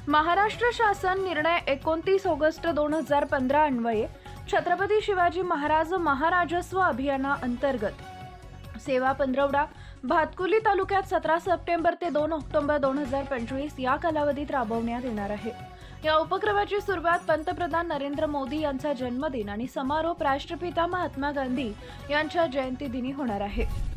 महाराष्ट्र शासन निर्णय 29 ऑगस्ट 2015 अन्वये छत्रपती शिवाजी महाराज महाराजस्व अभियानाअंतर्गत सेवा पंधरवडा भातकुली तालुक्यात 17 सप्टेंबर ते 2 ऑक्टोबर 2025 या कालावधीत राबवण्यात येणार आहे। या उपक्रमाची सुरुवात पंतप्रधान नरेंद्र मोदी यांचा जन्मदिन आणि समारोप राष्ट्रपिता महात्मा गांधी यांच्या जयंतीदिनी होणार आहे।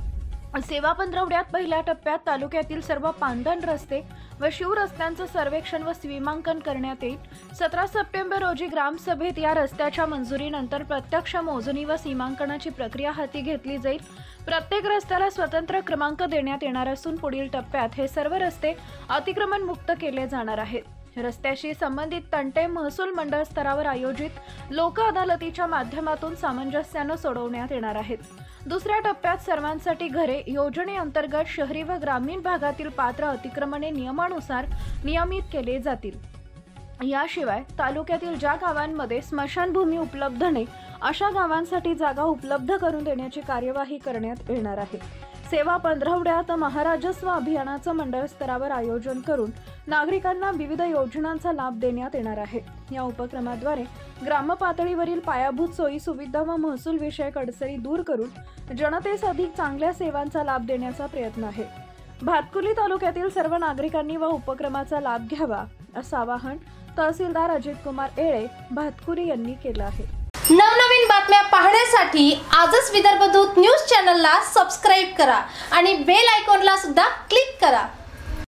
सेवा पंधरवड्यात पहिल्या टप्प्यात तालुक्यातील सर्व पांदण रस्ते व शिव रस्त्यांचं सर्वेक्षण व सीमांकन करण्यात येईल। 17 सप्टेंबर रोजी ग्रामसभेत या रस्त्याच्या मंजुरीनंतर प्रत्यक्ष मोजणी व सीमांकनाची प्रक्रिया हाती घेतली जाईल। प्रत्येक रस्त्याला स्वतंत्र क्रमांक देण्यात येणार असून पुढील टप्प्यात हे सर्व रस्ते अतिक्रमण मुक्त केले जाणार आहेत। रस्त्याशी संबंधित तंटे महसूल मंडळ स्तरावर आयोजित लोक अदालतीच्या माध्यमातून सामंजस्याने सोडवण्यात येणार आहेत। दुसऱ्या टप्प्यात सर्वांसाठी घरे योजनेअंतर्गत शहरी व ग्रामीण भागातील पात्र अतिक्रमणे नियमानुसार नियमित केले जातील। याशिवाय तालुक्यातील ज्या गावांमध्ये स्मशानभूमी उपलब्ध नाही अशा गावांसाठी जागा उपलब्ध करून देण्याची कार्यवाही करण्यात येणार आहे। सेवा पंधरवड्यात महाराजस्व अभियानाचं मंडळ स्तरावर आयोजन करून नागरिकांना विविध योजनांचा लाभ देण्यात येणार आहे। या उपक्रमाद्वारे ग्राम पातळीवरील पायाभूत सोयी सुविधा व महसूल विषयक अडचणी दूर करून जनतेस अधिक चांगल्या सेवांचा लाभ देण्याचा प्रयत्न आहे। भातकुली तालुक्यातील सर्व नागरिकांनी व उपक्रमाचा लाभ घ्यावा असं आवाहन तहसीलदार अजित कुमार येळे भातकुली यांनी केलं आहे। नवनवीन बातम्या पाहण्यासाठी आजच विदर्भ दूत न्यूज चॅनलला सबस्क्राइब करा आणि बेल आयकॉनला सुद्धा क्लिक करा।